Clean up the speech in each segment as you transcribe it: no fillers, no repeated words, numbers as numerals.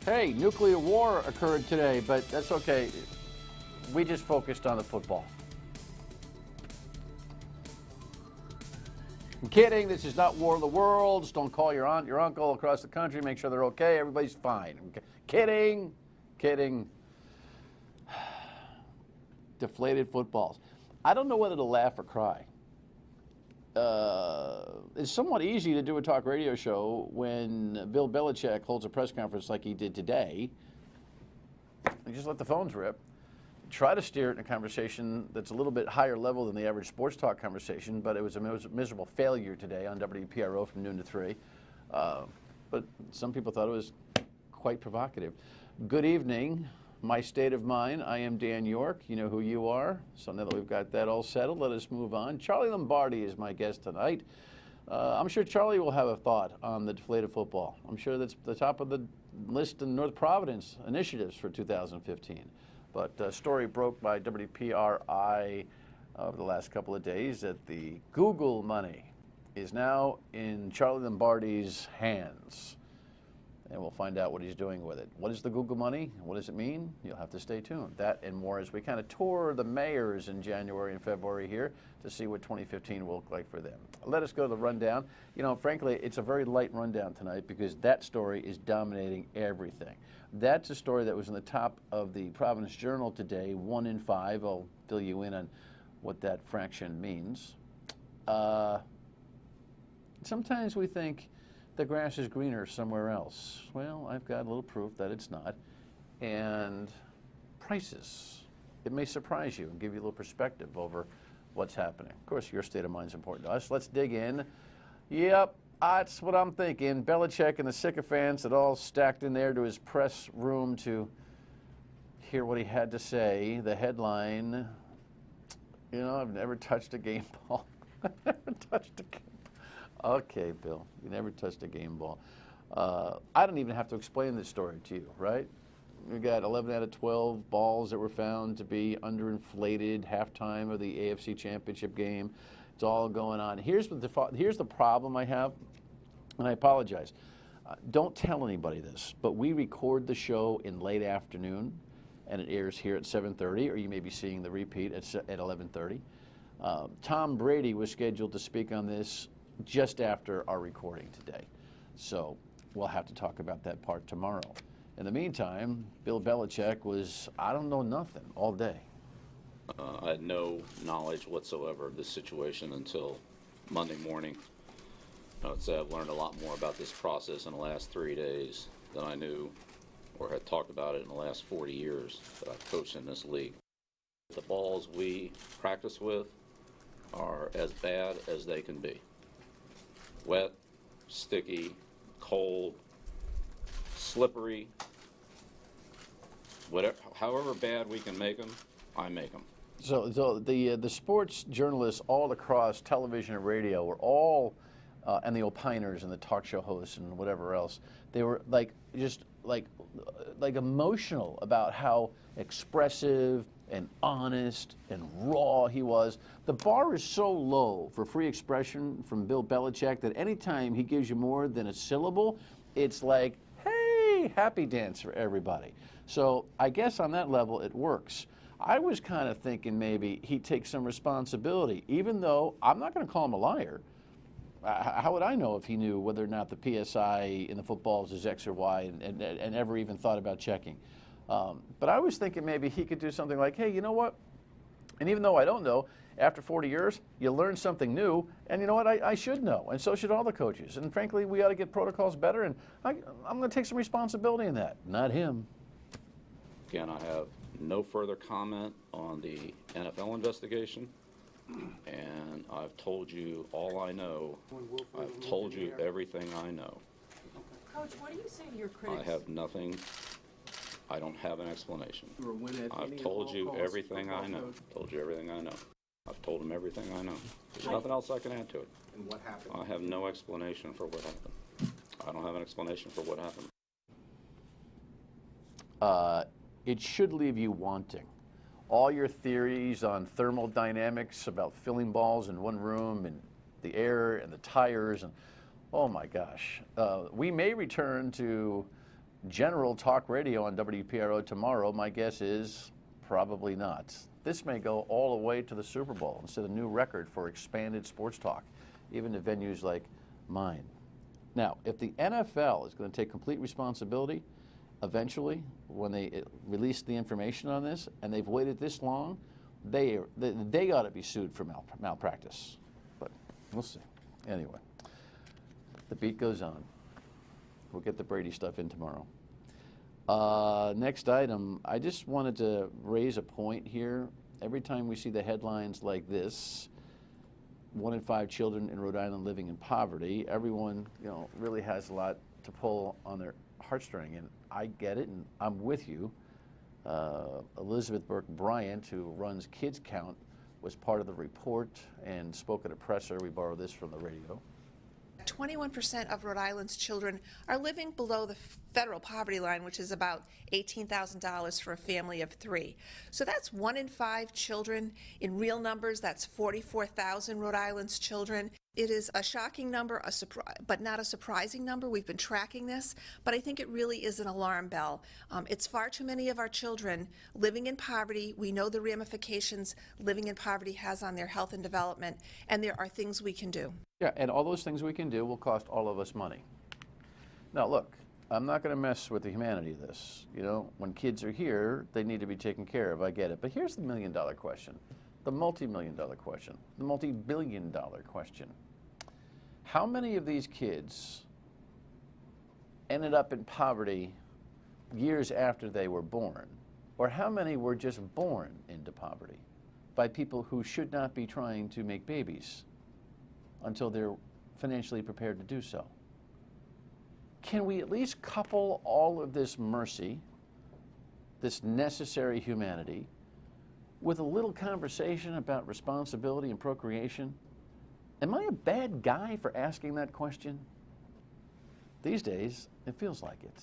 Hey, nuclear war occurred today, but that's okay. We just focused on the football. I'm kidding. This is not War of the Worlds. Don't call your aunt, your uncle across the country. Make sure they're okay. Everybody's fine. Okay. Kidding. Kidding. Deflated footballs. I don't know whether to laugh or cry. It's somewhat easy to do a talk radio show when Bill Belichick holds a press conference like he did today and just let the phones rip. Try to steer it in a conversation that's a little bit higher level than the average sports talk conversation, but it was a miserable failure today on WPRO from noon to 3. But some people thought it was quite provocative. Good evening. My state of mind. I am Dan York. You know who you are. So now that we've got that all settled, let us move on. Charlie Lombardi is my guest tonight. I'm sure Charlie will have a thought on the deflated football. I'm sure that's the top of the list in North Providence initiatives for 2015. But a story broke by WPRI over the last couple of days that the Google money is now in Charlie Lombardi's hands. And we'll find out what he's doing with it. What is the Google money? What does it mean? You'll have to stay tuned. That and more as we kind of tour the mayors in January and February here to see what 2015 will look like for them. Let us go to the rundown. You know, frankly, it's a very light rundown tonight because that story is dominating everything. That's a story that was in the top of the Providence Journal today, 1 in 5. I'll fill you in on what that fraction means. Sometimes we think the grass is greener somewhere else. Well, I've got a little proof that it's not. And prices. It may surprise you and give you a little perspective over what's happening. Of course, your state of mind is important to us. Let's dig in. Yep, that's what I'm thinking. Belichick and the sycophants that all stacked in there to his press room to hear what he had to say. The headline, you know, I've never touched a game ball. I've never touched a game ball. Okay, Bill, you never touched a game ball. I don't even have to explain this story to you, right? We got 11 out of 12 balls that were found to be underinflated halftime of the AFC Championship game. It's all going on. Here's the problem I have, and I apologize. Don't tell anybody this, but we record the show in late afternoon, and it airs here at 7:30, or you may be seeing the repeat at 11:30. Tom Brady was scheduled to speak on this just after our recording today. So we'll have to talk about that part tomorrow. In the meantime, Bill Belichick was, I don't know nothing, all day. I had no knowledge whatsoever of this situation until Monday morning. I would say I've learned a lot more about this process in the last 3 days than I knew or had talked about it in the last 40 years that I've coached in this league. The balls we practice with are as bad as they can be. Wet, sticky, cold, slippery, whatever, however bad we can make them, I make them. So the sports journalists all across television and radio were all, and the opiners and the talk show hosts and whatever else, they were just emotional about how expressive and honest and raw he was. The bar is so low for free expression from Bill Belichick that anytime he gives you more than a syllable, it's like, hey, happy dance for everybody. So I guess on that level it works. I was kind of thinking maybe he'd take some responsibility, even though I'm not going to call him a liar. How would I know if he knew whether or not the PSI in the footballs is X or Y and ever even thought about checking? But I was thinking maybe he could do something like, hey, you know what? And even though I don't know, after 40 years, you learn something new, and you know what? I should know, and so should all the coaches. And frankly, we ought to get protocols better, and I'm going to take some responsibility in that. Not him. Again, I have no further comment on the NFL investigation, and I've told you all I know. I've told you everything I know. Coach, what do you say to your critics? I have nothing. I don't have an explanation. I've told you everything I know. Told you everything I know. I've told him everything I know. There's nothing else I can add to it. And what happened? I have no explanation for what happened. I don't have an explanation for what happened. It should leave you wanting. All your theories on thermodynamics about filling balls in one room and the air and the tires and oh my gosh. We may return to general talk radio on WPRO tomorrow? My guess is probably not. This may go all the way to the Super Bowl and set a new record for expanded sports talk, even to venues like mine. Now, if the NFL is going to take complete responsibility eventually when they release the information on this, and they've waited this long, they ought to be sued for malpractice. But we'll see. Anyway, the beat goes on. We'll get the Brady stuff in tomorrow. Next item, I just wanted to raise a point here. Every time we see the headlines like this, 1 in 5 children in Rhode Island living in poverty, everyone, really has a lot to pull on their heartstring, and I get it, and I'm with you. Elizabeth Burke Bryant, who runs Kids Count, was part of the report and spoke at a presser. We borrowed this from the radio. 21% of Rhode Island's children are living below the federal poverty line, which is about $18,000 for a family of 3. So that's 1 in 5 children. In real numbers, that's 44,000 Rhode Island's children. It is a shocking number, but not a surprising number. We've been tracking this, but I think it really is an alarm bell. It's far too many of our children living in poverty. We know the ramifications living in poverty has on their health and development, and there are things we can do. Yeah, and all those things we can do will cost all of us money. Now, look, I'm not going to mess with the humanity of this. When kids are here, they need to be taken care of. I get it. But here's the million-dollar question, the multi-million-dollar question, the multi-billion-dollar question. How many of these kids ended up in poverty years after they were born? Or how many were just born into poverty by people who should not be trying to make babies until they're financially prepared to do so? Can we at least couple all of this mercy, this necessary humanity, with a little conversation about responsibility and procreation? Am I a bad guy for asking that question? These days, it feels like it.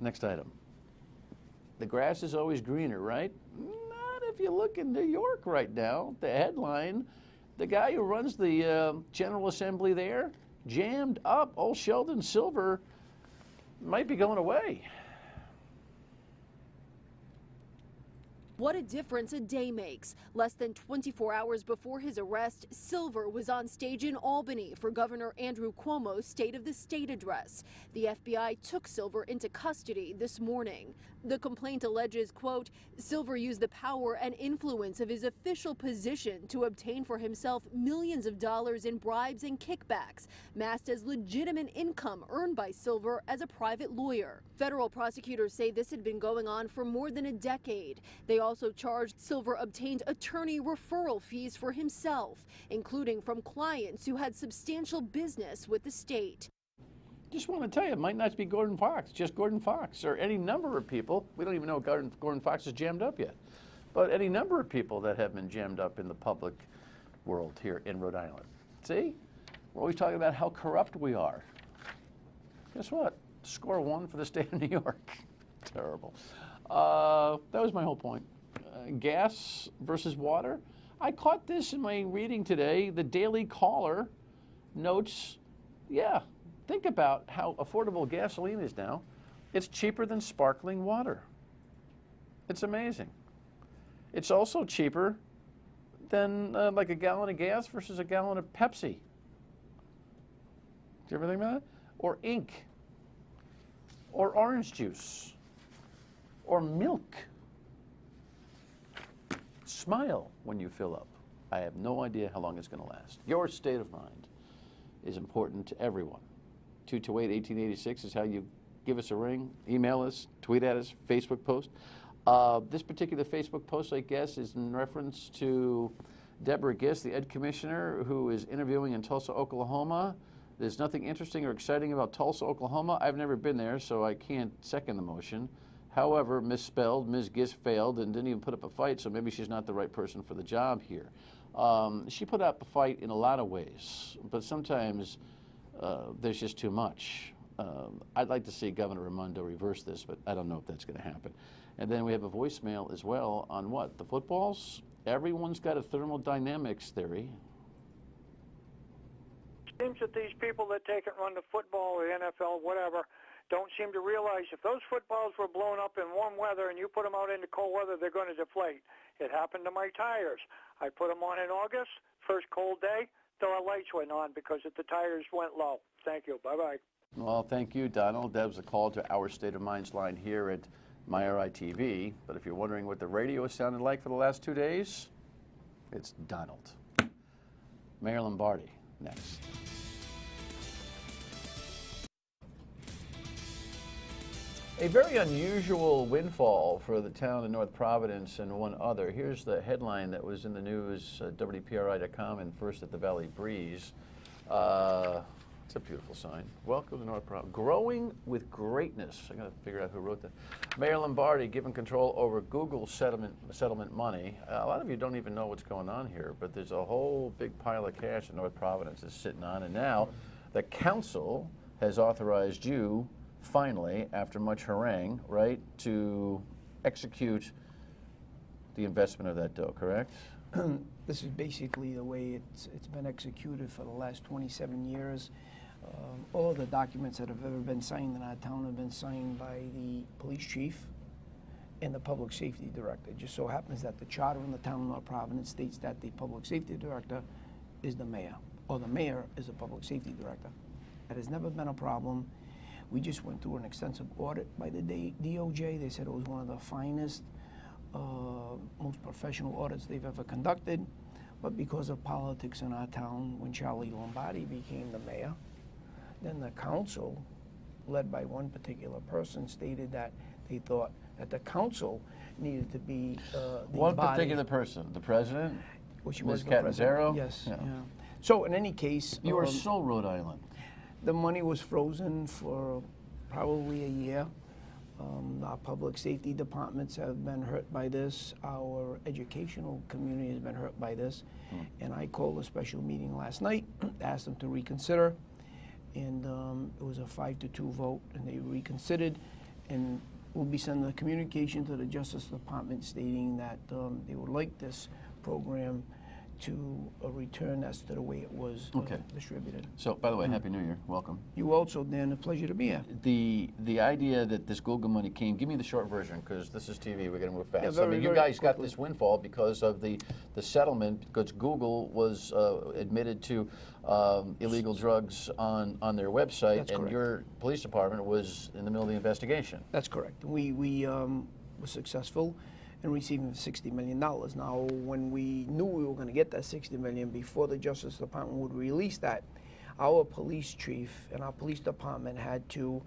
Next item. The grass is always greener, right? Not if you look in New York right now. The headline, the guy who runs the General Assembly there, jammed up. Old Sheldon Silver might be going away. What a difference a day makes. Less than 24 hours before his arrest, Silver was on stage in Albany for Governor Andrew Cuomo's State of the State address. The FBI took Silver into custody this morning. The complaint alleges, quote, Silver used the power and influence of his official position to obtain for himself millions of dollars in bribes and kickbacks, masked as legitimate income earned by Silver as a private lawyer. Federal prosecutors say this had been going on for more than a decade. They also charged Silver obtained attorney referral fees for himself, including from clients who had substantial business with the state. Just want to tell you, it might not be Gordon Fox, just Gordon Fox, or any number of people. We don't even know if Gordon Fox is jammed up yet, but any number of people that have been jammed up in the public world here in Rhode Island. See, we're always talking about how corrupt we are. Guess what? Score 1 for the state of New York. Terrible. That was my whole point. Gas versus water. I caught this in my reading today. The Daily Caller notes, think about how affordable gasoline is now. It's cheaper than sparkling water. It's amazing. It's also cheaper than like a gallon of gas versus a gallon of Pepsi. Do you ever think about that? Or ink. Or orange juice. Or milk. Smile when you fill up. I have no idea how long it's going to last. Your state of mind is important to everyone. 228-1886 is how you give us a ring, email us, tweet at us, Facebook post. This particular Facebook post, I guess, is in reference to Deborah Giss, the Ed Commissioner, who is interviewing in Tulsa, Oklahoma. There's nothing interesting or exciting about Tulsa, Oklahoma. I've never been there, so I can't second the motion. However, misspelled, Ms. Giss failed and didn't even put up a fight, so maybe she's not the right person for the job here. She put up a fight in a lot of ways, but sometimes there's just too much. I'd like to see Governor Raimondo reverse this, but I don't know if that's going to happen. And then we have a voicemail as well on what? The footballs? Everyone's got a thermodynamics theory. Seems that these people that take and run the football, the NFL, whatever, don't seem to realize if those footballs were blown up in warm weather and you put them out into cold weather, they're going to deflate. It happened to my tires. I put them on in August, first cold day, till our lights went on because the tires went low. Thank you. Bye-bye. Well, thank you, Donald. That was a call to our State of Minds line here at MyRI TV. But if you're wondering what the radio has sounded like for the last 2 days, it's Donald. Mayor Lombardi, next. A very unusual windfall for the town of North Providence and one other. Here's the headline that was in the news, WPRI.com and first at the Valley Breeze. It's a beautiful sign. Welcome to North Providence. Growing with greatness. I got to figure out who wrote that. Mayor Lombardi given control over Google settlement money. A lot of you don't even know what's going on here, but there's a whole big pile of cash that North Providence is sitting on, and now the council has authorized you, finally, after much harangue, right, to execute the investment of that dough, correct? This is basically the way it's been executed for the last 27 years. All of the documents that have ever been signed in our town have been signed by the police chief and the public safety director. It just so happens that the charter in the town of North Providence states that the public safety director is the mayor, or the mayor is the public safety director. That has never been a problem. We just went through an extensive audit by the DOJ. They said it was one of the finest, most professional audits they've ever conducted. But because of politics in our town, when Charlie Lombardi became the mayor, then the council, led by one particular person, stated that they thought that the council needed to be the One body. particular person, the president, Well, she Ms. was the president. Catanzaro? Yes. Yeah. Yeah. So in any case, You are so Rhode Island. the money was frozen for probably a year. Our public safety departments have been hurt by this. Our educational community has been hurt by this. And I called a special meeting last night, asked them to reconsider, and it was a 5-2 vote, and they reconsidered. And we'll be sending a communication to the Justice Department stating that they would like this program to return as to the way it was distributed. So, by the way, Happy New Year. Welcome. You also, Dan, a pleasure to be here. The idea that this Google money came, give me the short version, because this is TV, we're going to move fast. Yeah, I mean, very, you very guys got quickly. this windfall because of the settlement, because Google was admitted to illegal drugs on their website, That's and correct. your police department was in the middle of the investigation. That's correct. We were successful in receiving $60 million. Now, when we knew we were going to get that $60 million before the Justice Department would release that, our police chief and our police department had to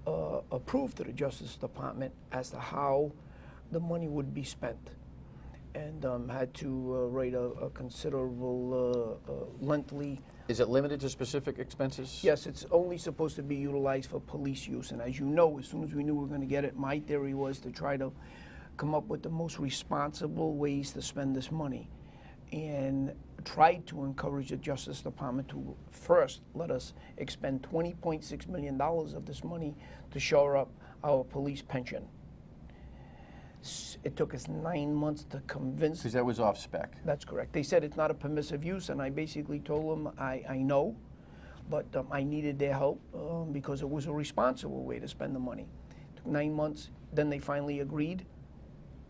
approve to the Justice Department as to how the money would be spent, and had to write a considerable, lengthy. Is it limited to specific expenses? Yes, it's only supposed to be utilized for police use. And as you know, as soon as we knew we were going to get it, my theory was to try to come up with the most responsible ways to spend this money, and tried to encourage the Justice Department to first let us expend $20.6 million of this money to shore up our police pension. It took us 9 months to convince. Because that was off spec. That's correct. They said it's not a permissive use, and I basically told them I know, but I needed their help because it was a responsible way to spend the money. It took 9 months. Then they finally agreed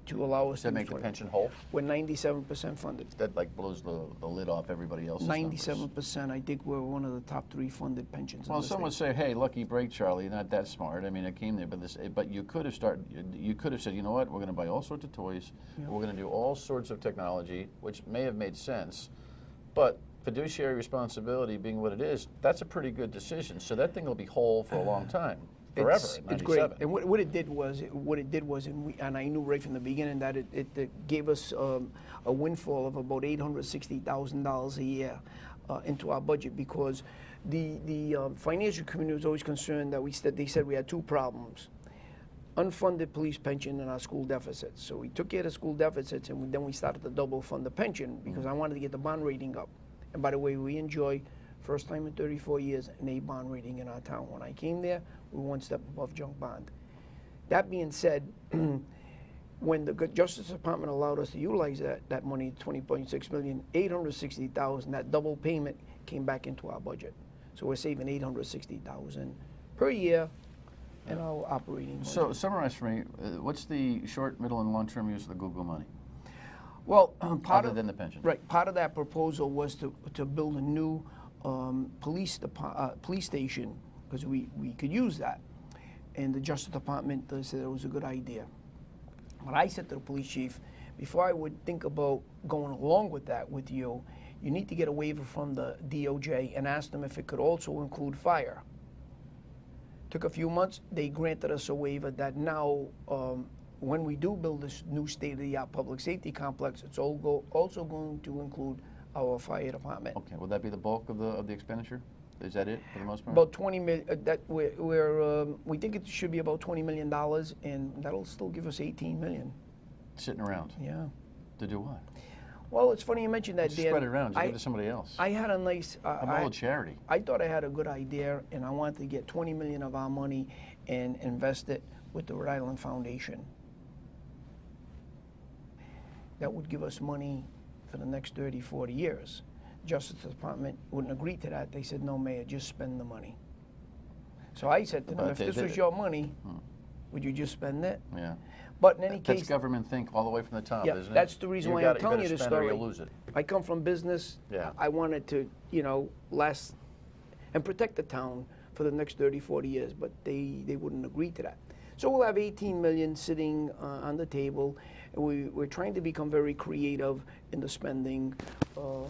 to allow us Does that to make use the 20. pension whole? We're 97% funded. That like blows the lid off everybody else's numbers. 97%. I think we're one of the top 3 funded pensions. Well, in the some would state. say, "Hey, lucky break, Charlie. You're not that smart." I mean, it came there, but you could have started. You could have said, "You know what? We're going to buy all sorts of toys. We're going to do all sorts of technology," which may have made sense, but fiduciary responsibility being what it is, that's a pretty good decision. So that thing will be whole for a long time, forever. It's great. And what it did was, and I knew right from the beginning that it gave us a windfall of about $860,000 a year into our budget, because the financial community was always concerned that they said we had 2 problems: unfunded police pension and our school deficits. So we took care of the school deficits, and then we started to double fund the pension, because I wanted to get the bond rating up. And by the way, we enjoy, first time in 34 years, an A bond rating in our town. When I came there, we were 1 step above junk bond. That being said, when the Justice Department allowed us to utilize that money, $20.6 million, $860,000, that double payment came back into our budget. So we're saving $860,000 per year in our operating budget. So summarize for me, what's the short, middle, and long-term use of the Google money, Well, other than the pension? Right, part of that proposal was to build a new police station, because we could use that. And the Justice Department said it was a good idea. But I said to the police chief, before I would think about going along with that with you, you need to get a waiver from the DOJ and ask them if it could also include fire. Took a few months, they granted us a waiver that now, when we do build this new state-of-the-art public safety complex, it's also going to include our fire department. Okay, will that be the bulk of the expenditure? Is that it for the most part? About 20 million. We think it should be about $20 million, and that'll still give us 18 million. Sitting around. Yeah. To do what? Well, it's funny you mentioned that, Just Dan. spread it around. Just give it to somebody else. I had a nice. I'm all charity. I thought I had a good idea, and I wanted to get 20 million of our money and invest it with the Rhode Island Foundation. That would give us money for the next 30, 40 years. Justice Department wouldn't agree to that. They said, no, Mayor, just spend the money. So I said to them, But if they this did was it. your money, would you just spend it? Yeah. But in any That's case, government think all the way from the top, yeah, isn't it? that's the reason why I'm telling you this spend it or story. you lose it. I come from business. Yeah. I wanted to, last and protect the town for the next 30, 40 years, but they wouldn't agree to that. So we'll have 18 million sitting on the table, and we're trying to become very creative in the spending. We're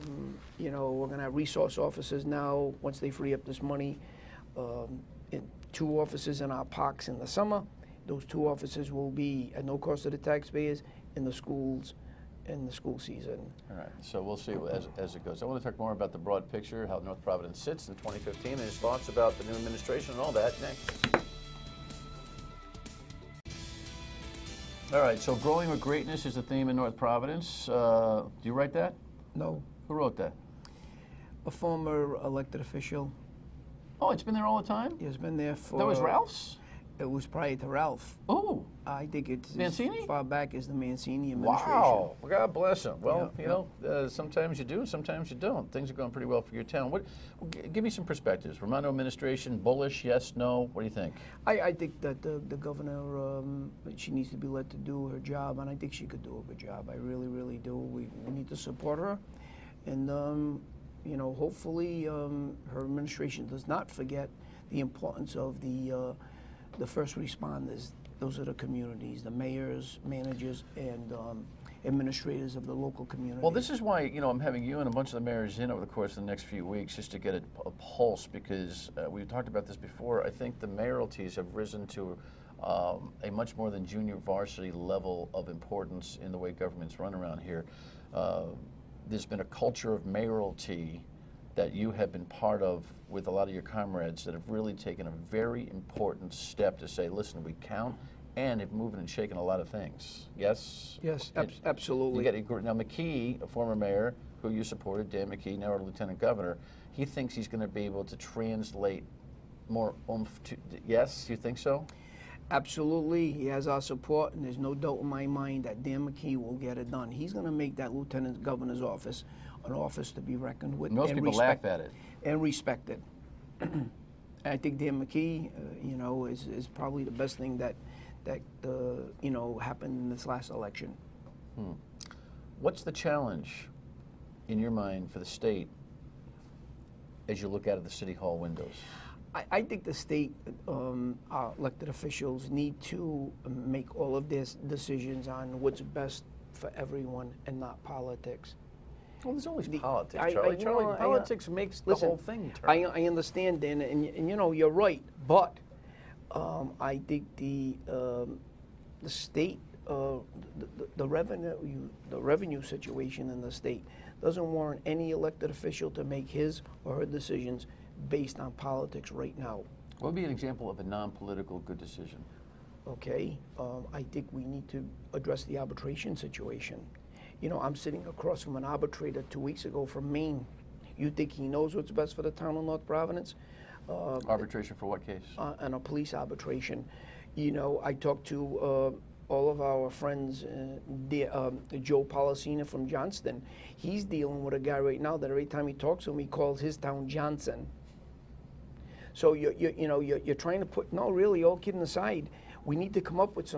going to have resource officers now once they free up this money. In 2 offices in our parks in the summer. Those 2 offices will be at no cost to the taxpayers in the schools in the school season. All right, so we'll see as it goes. I want to talk more about the broad picture, how North Providence sits in 2015, and his thoughts about the new administration and all that next. All right, so growing with greatness is the theme in North Providence. Do you write that? No, Who wrote that? a former elected official. Oh, it's been there all the time? Has been there for. That was Ralph's? It was prior to Ralph. Oh, I think it's Mancini? as far back as the Mancini administration. wow. Well, God bless him. Well, Yeah, sometimes you do, sometimes you don't. Things are going pretty well for your town. Give me some perspectives. Romano administration, bullish, yes, no? What do you think? I think that the governor, she needs to be let to do her job, and I think she could do a good job. I really, really do. We need to support her, and hopefully her administration does not forget the importance of the first responders. Those are the communities, the mayors, managers, and administrators of the local community. Well, this is why, I'm having you and a bunch of the mayors in over the course of the next few weeks just to get a pulse, because we talked about this before. I think the mayoralties have risen to a much more than junior varsity level of importance in the way government's run around here. There's been a culture of mayoralty that you have been part of with a lot of your comrades that have really taken a very important step to say, listen, we count, and have moved and shaken a lot of things. Yes? Yes, absolutely. Now, McKee, a former mayor who you supported, Dan McKee, now a lieutenant governor, he thinks he's going to be able to translate more oomph to, yes, you think so? Absolutely, he has our support, and there's no doubt in my mind that Dan McKee will get it done. He's going to make that lieutenant governor's office an office to be reckoned with. Most and people laugh at it. And respected. And I think Dan McKee, is probably the best thing that happened in this last election. What's the challenge in your mind for the state as you look out of the city hall windows? I think the state our elected officials need to make all of their decisions on what's best for everyone and not politics. Well, there's always politics, I- Charlie. you know, Politics makes the listen, whole thing turn. I understand, Dan, and you're right, but I think the state, the revenue situation in the state doesn't warrant any elected official to make his or her decisions based on politics right now. What would be an example of a non-political good decision? Okay, I think we need to address the arbitration situation. I'm sitting across from an arbitrator 2 weeks ago from Maine. You think he knows what's best for the town of North Providence? Arbitration for what case? And a police arbitration. I talked to all of our friends, Joe Policina from Johnston. He's dealing with a guy right now that every time he talks to him, he calls his town Johnson. So you're trying to put, no, really, all kidding aside, we need to come up with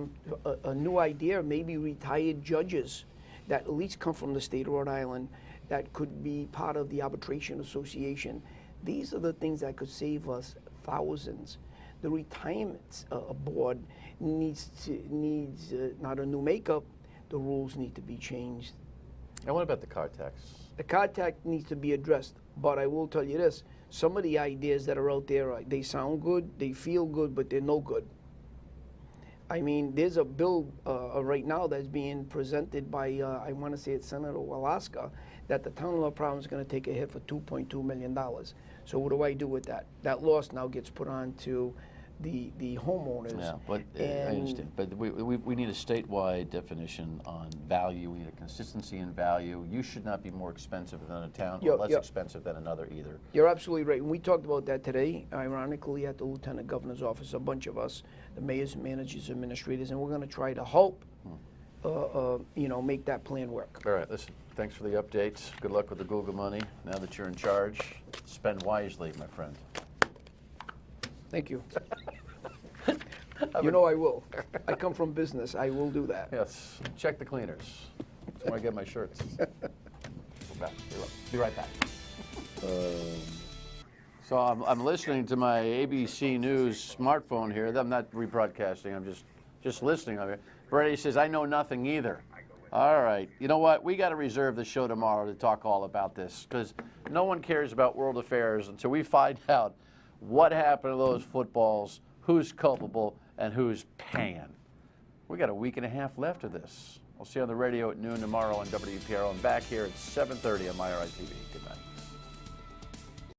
a new idea, maybe retired judges that at least come from the state of Rhode Island that could be part of the arbitration association. These are the things that could save us thousands. The retirement board needs not a new makeup. The rules need to be changed. And what about the car tax? The car tax needs to be addressed, but I will tell you this, some of the ideas that are out there, they sound good, they feel good, but they're no good. I mean, there's a bill right now that's being presented by, I want to say it's Senator Alaska, that the town of La Providence is going to take a hit for $2.2 million. So what do I do with that? That loss now gets put on to the homeowners. Yeah, but I understand. But we need a statewide definition on value. We need a consistency in value. You should not be more expensive than a town or less expensive than another either. You're absolutely right. And we talked about that today, ironically, at the Lieutenant Governor's office, a bunch of us, the mayors, managers, administrators, and we're going to try to help, make that plan work. All right, listen, thanks for the updates. Good luck with the Google money. Now that you're in charge, spend wisely, my friend. Thank you. You know I will. I come from business. I will do that. Yes, check the cleaners. That's where I get my shirts. We're back. Be right back. So I'm listening to my ABC News smartphone here. I'm not rebroadcasting. I'm just listening of it. Brady says, I know nothing either. All right. You know what? We got to reserve the show tomorrow to talk all about this because no one cares about world affairs until we find out what happened to those footballs, who's culpable, and who's paying. We got a week and a half left of this. I'll see you on the radio at noon tomorrow on WPRO and back here at 7:30 on MyRI TV. Good night.